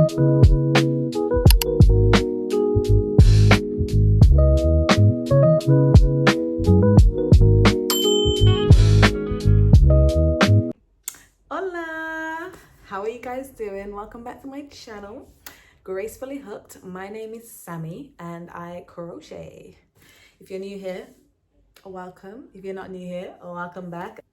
Hola, how are you guys doing? Welcome back to my channel, Gracefully Hooked. My name is Sammy and I crochet. If you're new here, welcome. If you're not new here, welcome back.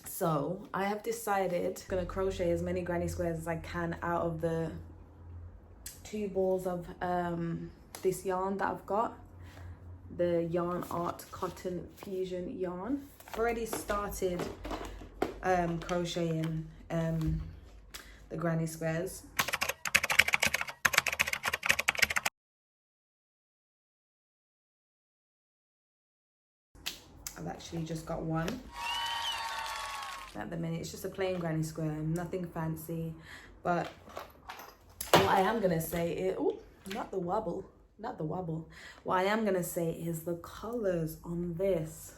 So I have decided I'm gonna crochet as many granny squares as I can out of the 2 balls of this yarn that I've got, the Yarn Art Cotton Fusion yarn. I've already started crocheting the granny squares. I've actually just got one at the minute. It's just a plain granny square, nothing fancy. But what I am gonna say is, oh, not the wobble. What I am gonna say is the colors on this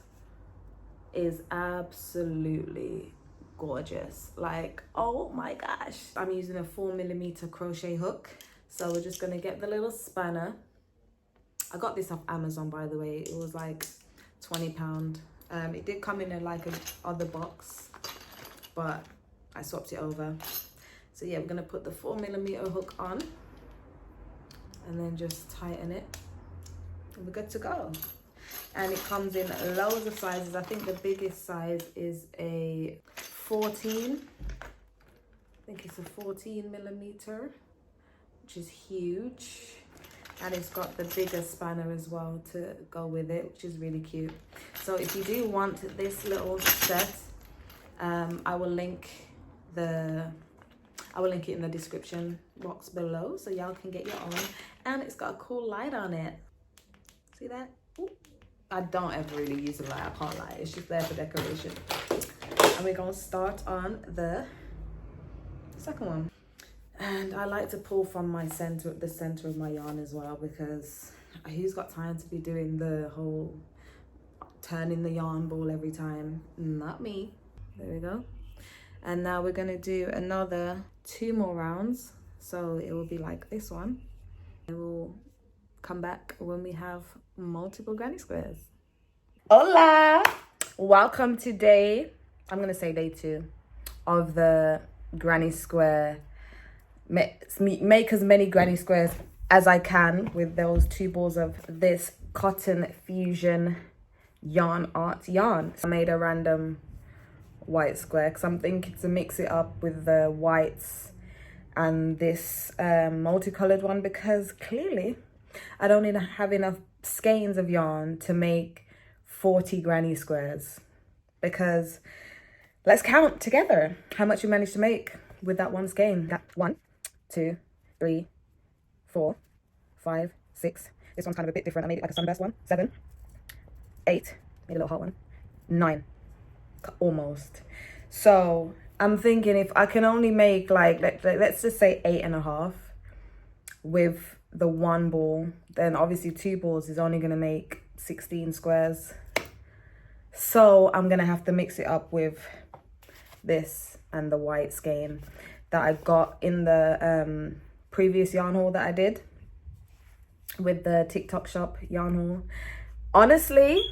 is absolutely gorgeous. Like, oh my gosh. I'm using a 4mm crochet hook, so we're just gonna get the little spanner. I got this off Amazon, by the way. It was like £20. It did come in like a other box, but I swapped it over. So yeah, we're gonna put the 4mm hook on and then just tighten it and we're good to go. And it comes in loads of sizes. I think the biggest size is a 14. I think it's a 14mm, which is huge. And it's got the bigger spanner as well to go with it, which is really cute. So if you do want this little set, I will link it in the description box below so y'all can get your own. And it's got a cool light on it. See that? Ooh. I don't ever really use a light, I can't lie. It's just there for decoration. And we're gonna start on the second one. And I like to pull from the center of my yarn as well, because who's got time to be doing the whole turning the yarn ball every time? Not me. There we go. And now we're gonna do another 2 more rounds. So it will be like this one. And we'll come back when we have multiple granny squares. Hola! Welcome to I'm gonna say day 2 of the granny square. Make as many granny squares as I can with those 2 balls of this Cotton Fusion Yarn Art yarn. So I made a random white square because I'm thinking to mix it up with the whites and this multicolored one, because clearly I don't need to have enough skeins of yarn to make 40 granny squares. Because let's count together how much we managed to make with that one skein. That 1, 2, 3, 4, 5, 6. This one's kind of a bit different. I made it like a sunburst one. 7, 8. Made a little hot one. 9. Almost. So I'm thinking if I can only make like, let's just say 8.5 with the 1 ball, then obviously 2 balls is only going to make 16 squares. So I'm going to have to mix it up with this and the white skein that I got in the previous yarn haul that I did with the TikTok shop yarn haul. Honestly,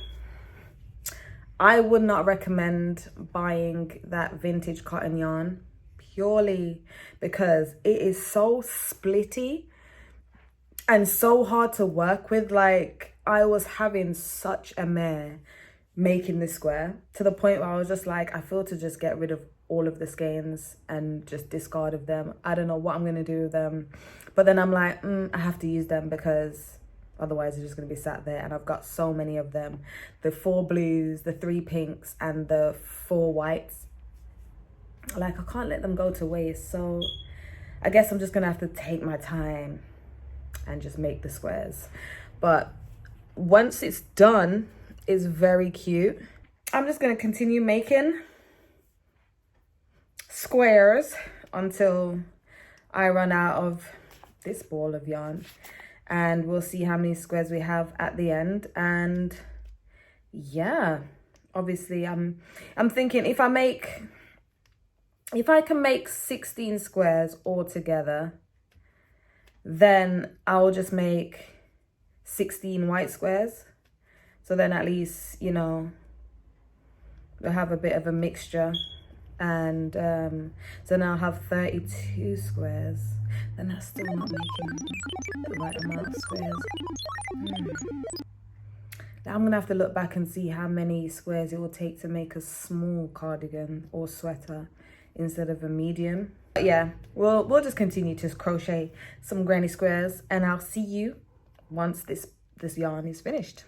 I would not recommend buying that vintage cotton yarn, purely because it is so splitty and so hard to work with. Like, I was having such a mare making this square to the point where I was just like, I feel to just get rid of all of the skeins and just discard of them. I don't know what I'm gonna do with them, but then I'm like, I have to use them because otherwise they're just gonna be sat there. And I've got so many of them, the 4 blues, the 3 pinks, and the 4 whites. Like, I can't let them go to waste. So I guess I'm just gonna have to take my time and just make the squares. But once it's done, it's very cute. I'm just gonna continue making squares until I run out of this ball of yarn, and we'll see how many squares we have at the end. And yeah, obviously I'm thinking if I can make 16 squares all together, then I'll just make 16 white squares. So then at least, you know, we'll have a bit of a mixture. And so now I'll have 32 squares. Then that's still not making the right amount of squares. Now I'm gonna have to look back and see how many squares it will take to make a small cardigan or sweater instead of a medium. But yeah, we'll just continue to crochet some granny squares, and I'll see you once this yarn is finished.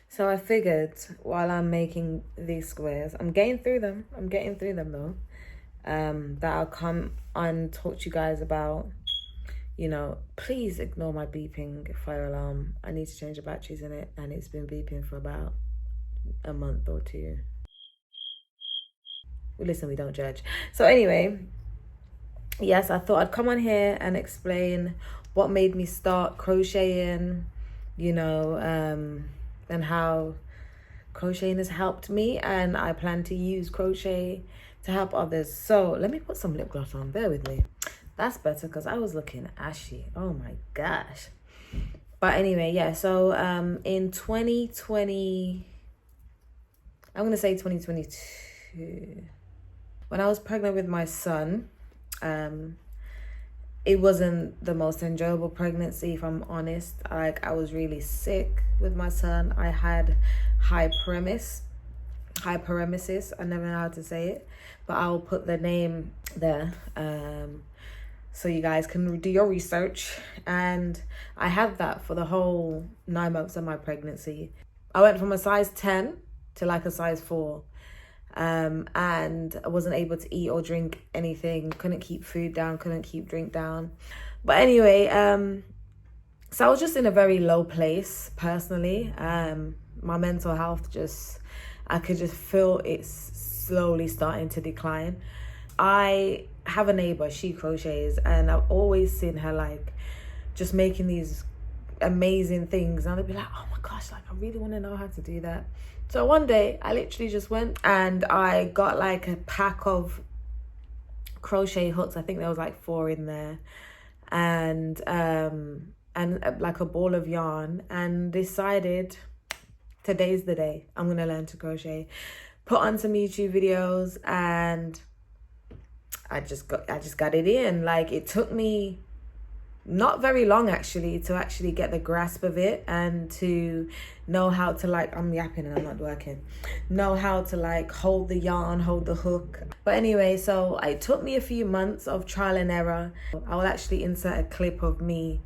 So I figured while I'm making these squares, I'm getting through them though, that I'll come and talk to you guys about, you know, please ignore my beeping fire alarm. I need to change the batteries in it, and it's been beeping for about a month or two. Well, listen, we don't judge. So anyway, yes, I thought I'd come on here and explain what made me start crocheting, you know, and how crocheting has helped me, and I plan to use crochet to help others. So let me put some lip gloss on, bear with me. That's better because I was looking ashy. Oh my gosh. But anyway, yeah, so in 2020, I'm gonna say 2022, when I was pregnant with my son, it wasn't the most enjoyable pregnancy, if I'm honest. Like, I was really sick with my son. I had hyperemesis. I never know how to say it, but I'll put the name there so you guys can do your research. And I had that for the whole 9 months of my pregnancy. I went from a size 10 to like a size 4. And I wasn't able to eat or drink anything, couldn't keep food down, couldn't keep drink down. But anyway, so I was just in a very low place personally. My mental health I could just feel it slowly starting to decline. I have a neighbor, she crochets, and I've always seen her like just making these amazing things, and I'd be like, oh my gosh, like I really want to know how to do that. So one day I literally just went and I got like a pack of crochet hooks. I think there was like 4 in there, and like a ball of yarn, and decided today's the day I'm gonna learn to crochet. Put on some YouTube videos, and I just got it in. Like, it took me not very long actually to actually get the grasp of it, and to know how to, like, I'm yapping and I'm not working, know how to like hold the yarn, hold the hook. But anyway, so it took me a few months of trial and error. I will actually insert a clip of me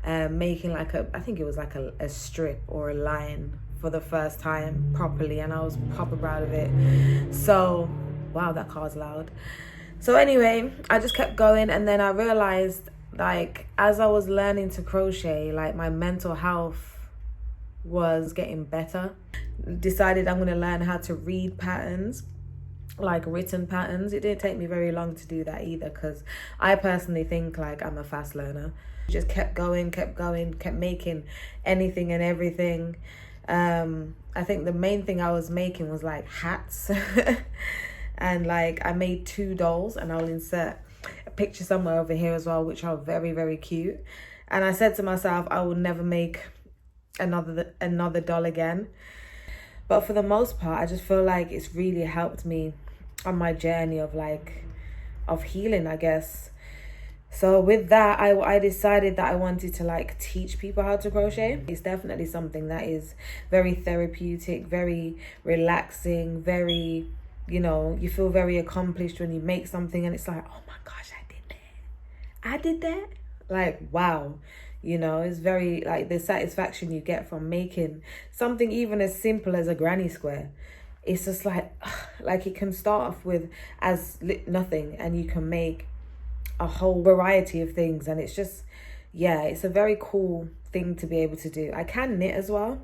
making like I think it was like a strip or a line for the first time properly, and I was proper proud of it. So wow, that car's loud. So anyway, I just kept going, and then I realized, like, as I was learning to crochet, like, my mental health was getting better. Decided I'm going to learn how to read patterns, like written patterns. It didn't take me very long to do that either, because I personally think like I'm a fast learner. Just kept going, kept making anything and everything. I think the main thing I was making was like hats. And like I made 2 dolls, and I'll insert a picture somewhere over here as well, which are very, very cute. And I said to myself, I will never make another doll again. But for the most part, I just feel like it's really helped me on my journey of healing, I guess. So with that, I decided that I wanted to like teach people how to crochet. It's definitely something that is very therapeutic, very relaxing, very, you know, you feel very accomplished when you make something and it's like, oh my gosh, I did that. Like, wow. You know, it's very like the satisfaction you get from making something even as simple as a granny square. It's just like it can start off with as nothing, and you can make a whole variety of things. And it's just, yeah, it's a very cool thing to be able to do. I can knit as well.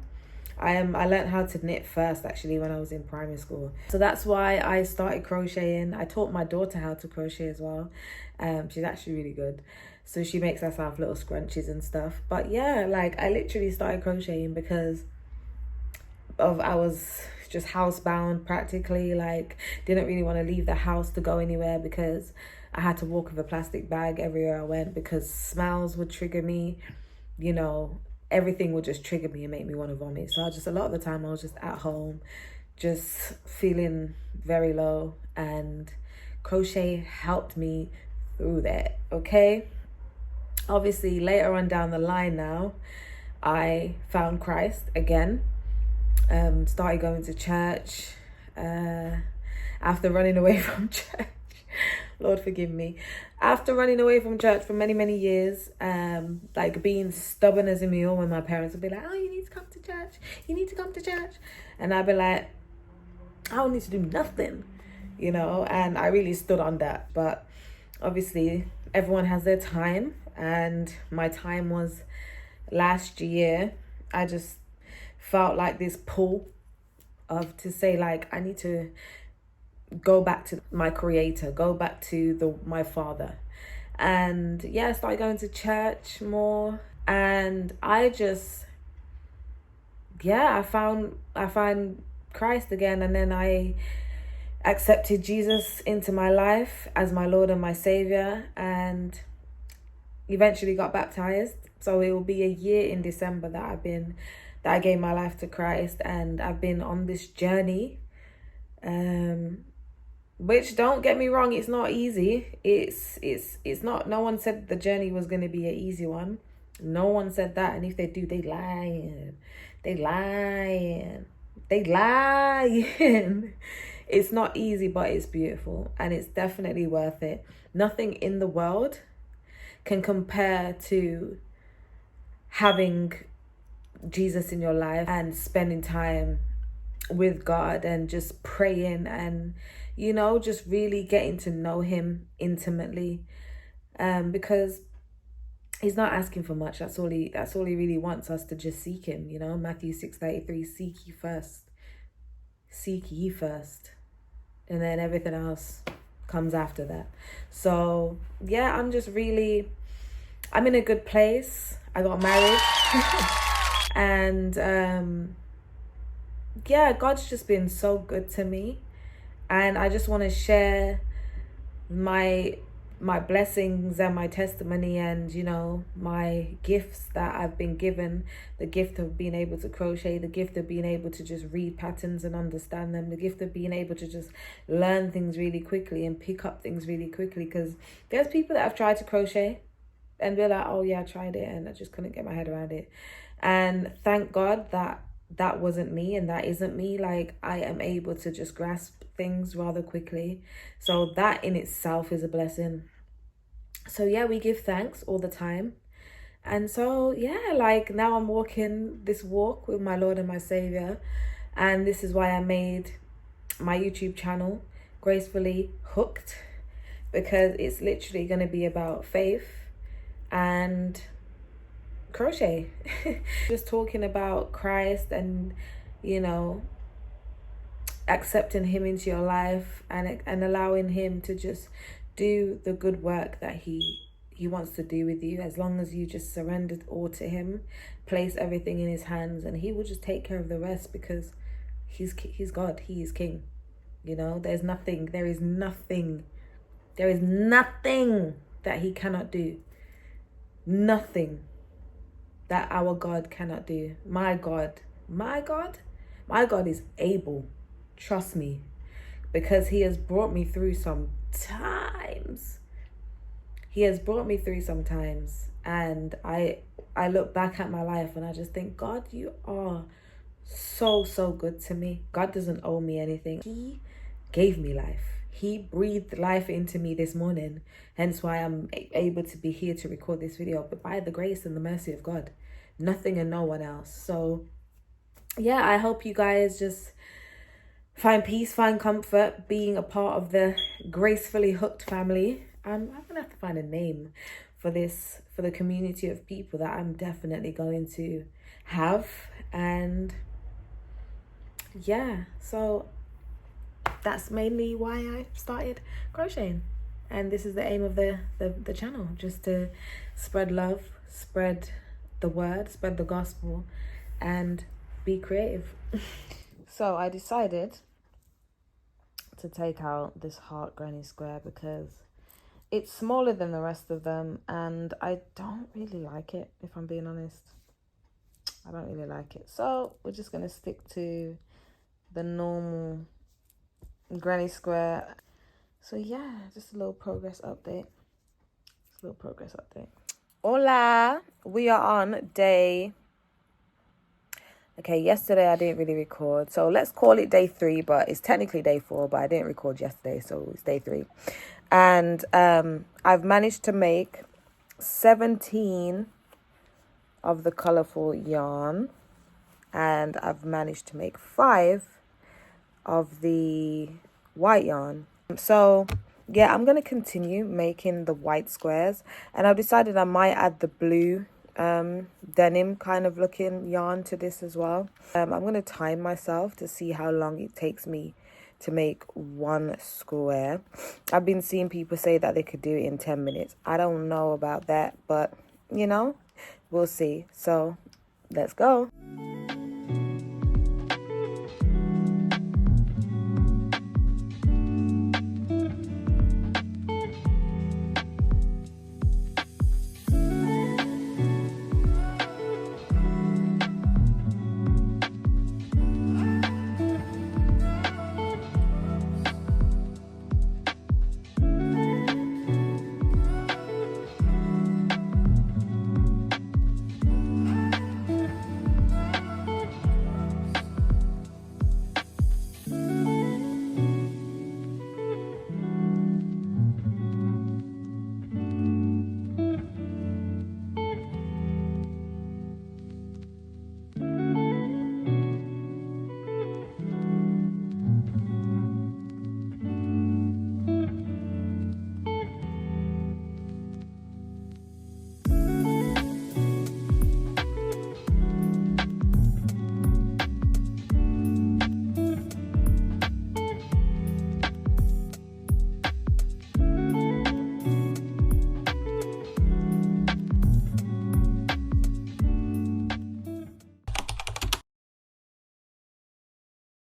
I learned how to knit first actually when I was in primary school. So that's why I started crocheting. I taught my daughter how to crochet as well. She's actually really good. So she makes herself little scrunchies and stuff. But yeah, like I literally started crocheting because I was just housebound practically, like didn't really want to leave the house to go anywhere because I had to walk with a plastic bag everywhere I went because smells would trigger me, you know, everything would just trigger me and make me want to vomit. So a lot of the time I was just at home, just feeling very low, and crochet helped me through that, okay? Obviously later on down the line now, I found Christ again. Started going to church after running away from church. Lord forgive me. After running away from church for many years, like being stubborn as a mule, when my parents would be like, oh, you need to come to church, you need to come to church, and I'd be like, I don't need to do nothing, you know. And I really stood on that. But obviously everyone has their time, and my time was last year. I just felt like this pull to say, like, I need to go back to my creator, go back to my father. And yeah, I started going to church more, and I found Christ again. And then I accepted Jesus into my life as my Lord and my Savior, and eventually got baptized. So it will be a year in December that I gave my life to Christ, and I've been on this journey, which, don't get me wrong, it's not easy. It's not. No one said the journey was going to be an easy one. No one said that, and if they do, they lying. It's not easy, but it's beautiful, and it's definitely worth it. Nothing in the world can compare to having Jesus in your life and spending time with God and just praying and, you know, just really getting to know him intimately, because he's not asking for much. That's all he really wants us to just seek him, you know. Matthew 6:33, seek ye first, and then everything else comes after that. So yeah, I'm in a good place. I got married. And yeah, God's just been so good to me, and I just want to share my blessings and my testimony, and, you know, my gifts that I've been given. The gift of being able to crochet, the gift of being able to just read patterns and understand them, the gift of being able to just learn things really quickly and pick up things really quickly, because there's people that have tried to crochet and they're like, oh yeah, I tried it and I just couldn't get my head around it. And thank God that wasn't me, and that isn't me. Like, I am able to just grasp things rather quickly. So that in itself is a blessing. So yeah, we give thanks all the time. And so yeah, like now I'm walking this walk with my Lord and my Savior. And this is why I made my YouTube channel, Gracefully Hooked, because it's literally going to be about faith and crochet. Just talking about Christ and, you know, accepting him into your life and allowing him to just do the good work that he wants to do with you, as long as you just surrender all to him, place everything in his hands, and he will just take care of the rest, because he's God, he is king. You know, there is nothing that he cannot do. Nothing that our God cannot do. My God is able. Trust me, because he has brought me through some times. And I look back at my life and I just think, God, you are so good to me. God doesn't owe me anything. He gave me life. He breathed life into me this morning, hence why I'm able to be here to record this video, but by the grace and the mercy of God, nothing and no one else. So yeah, I hope you guys just find peace, find comfort being a part of the Gracefully Hooked family. I'm gonna have to find a name for this, for the community of people that I'm definitely going to have. And yeah, so that's mainly why I started crocheting. And this is the aim of the channel, just to spread love, spread the word, spread the gospel, and be creative. So I decided to take out this heart granny square because it's smaller than the rest of them, and I don't really like it, if I'm being honest. I don't really like it. So we're just going to stick to the normal granny square. So yeah, just a little progress update. Hola! We are on day... Okay, yesterday I didn't really record. So let's call it day 3, but it's technically day 4, but I didn't record yesterday, so it's day 3. And I've managed to make 17 of the colourful yarn. And I've managed to make 5 of the white yarn. So yeah, I'm going to continue making the white squares. And I've decided I might add the blue denim kind of looking yarn to this as well. I'm going to time myself to see how long it takes me to make one square. I've been seeing people say that they could do it in 10 minutes. I don't know about that, but you know, we'll see. So let's go.